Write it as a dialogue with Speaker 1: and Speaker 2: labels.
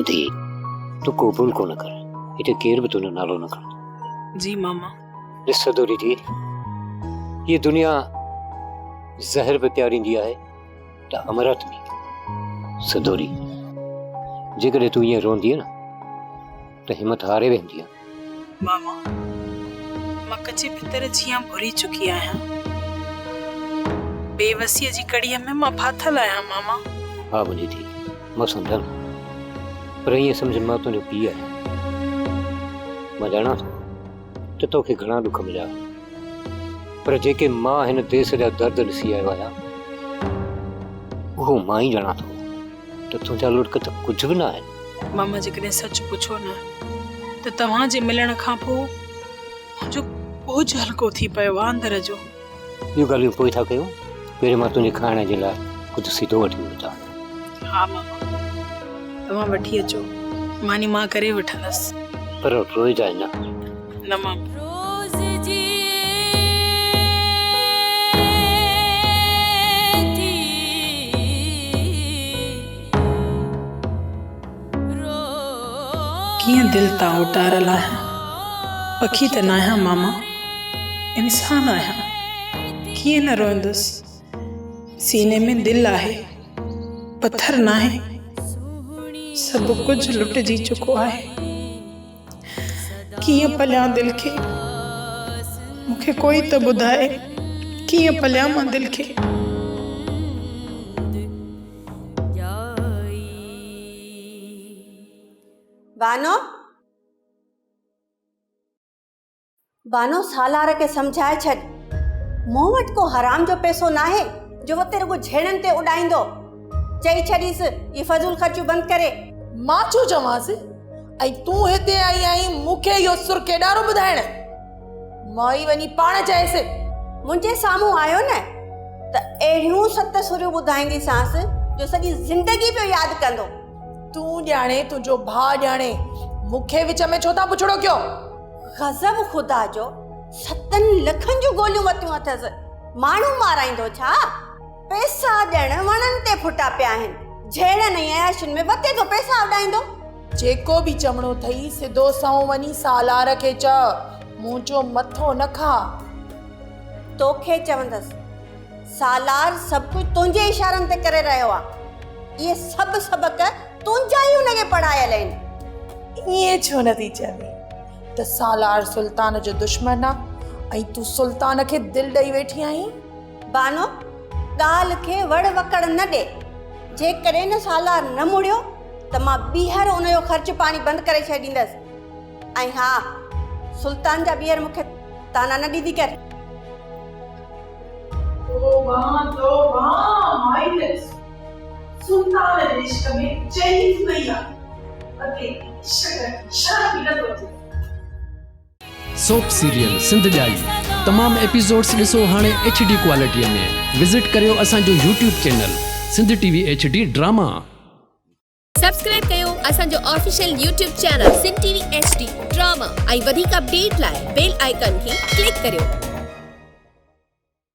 Speaker 1: दी तू कबूल को न कर, इते केर भी तूने नालो न कर।
Speaker 2: जी मामा।
Speaker 1: ॾिस सदोरी थी, ये दुनिया ज़हर पे तैयारी दिया है त अमरत में सदोरी जेकॾहिं तूं ईअं रोंदी न त हिम्मत हारे वेंदी।
Speaker 2: मामा मां कचे भितर जियां भुली चुकी आहियां, बेवसीअ जी कड़ीअ में मां फाथल आहियां मामा।
Speaker 1: हाँ मुंहिंजी थी, मां सम्झां न, पर ईअं सम्झ मां तुंहिंजो पीउ आहियां। मां ॼाणा थो त तोखे घणा दुख मिलिया, पर जेके मां हिन देश जा दर्द ॾिसी आयो आहियां उहो मां ई ॼाणा थो त तुंहिंजा लुड़क त कुझु बि न आहिनि।
Speaker 2: मामा जेकॾहिं सच पुछो न त तव्हांजे मिलण खां पोइ मुंहिंजो बोझ हल्को थी पियो आहे अंदर जो।
Speaker 1: इहो ॻाल्हियूं पोइ था कयूं, पहिरीं मां तुंहिंजे खाइण जे लाइ कुझु सीधो वठी वठां।
Speaker 2: हा मामा, तव्हां वठी अचो, मानी मां करे वठंदसि।
Speaker 1: पर रोज़ आहे न।
Speaker 2: न मामा। कीअं दिल तां उतारल आहियां, पखी त न आहियां मामा, इंसान आहियां, कीअं न रोईंदुसि। सीने में दिल आहे, पत्थर न आहे, सभु कुझु लुटिजी चुको आहे। कीअं पलियां दिल खे, मूंखे कोई त ॿुधाए कीअं पलियां मां दिल खे।
Speaker 3: बानो बानो सालार के समझाए छॾ, मूं वटि को हराम जो पैसो न आहे जो वो तेरे को झेड़नि ते उॾाईंदो। चई छॾीस ये फज़ूल ख़र्चू बंदि करे।
Speaker 4: मां छो चवांसि, ऐं तूं हिते आई आहीं मूंखे इहो सुर केॾारो ॿुधाइण? मां ई वञी पाण चयसि।
Speaker 3: मुंहिंजे साम्हूं आयो न त अहिड़ियूं 7 सुरियूं ॿुधाईंदीसांसि जो सॼी ज़िंदगी पियो यादि कंदो।
Speaker 4: तूं ॼाणे, तुंहिंजो भाउ ॼाणे, मूंखे विच में छो था पुछड़ो कयो?
Speaker 3: गज़ब ख़ुदा जो, 7 लखनि जूं गोलियूं वतियूं अथसि, माण्हू माराईंदो छा? पैसा ॼण वणनि ते फुटा पिया आहिनि, झेड़नि ऐं ऐशुनि में वते थो पैसा उॾाईंदो।
Speaker 4: जेको बि चवणो अथई सिधो सऊं वञी सालार खे चओ, मुंहिंजो मथो न खा।
Speaker 3: तोखे चवंदसि, सालार सभु कुझु तुंहिंजे इशारनि ते करे रहियो आहे। इहे सभु सबक तुंहिंजा ई हुनखे पढ़ायल आहिनि।
Speaker 4: ईअं छो नथी चवे त सालार सुल्तान जो दुश्मन आहे ऐं तूं सुल्तान खे दिलि ॾेई वेठी आहीं?
Speaker 3: बानो ॻाल्हि खे वड़ वकड़ न ॾे। जेकॾहिं न सालार न मुड़ियो त मां ॿीहर उनजो ख़र्च पाणी बंदि करे छॾींदसि। ऐं हा, सुल्तान जा ॿीहर मूंखे ताना न ॾींदी कर।
Speaker 4: सुल्तान जे इश्क में चई पई आहे अके शर्म न थो अचे।
Speaker 5: सोप सीरियल सिंध जाई तमाम एपिसोड्स ॾिसो हाणे HD क्वालिटीअ में। विजिट करियो असांजो YouTube channel Sindh TV HD drama.
Speaker 6: Subscribe कयो असांजो official YouTube channel Sindh TV HD drama ऐं वधीक अपडेट लाइ बेल आइकन खे क्लिक करियो।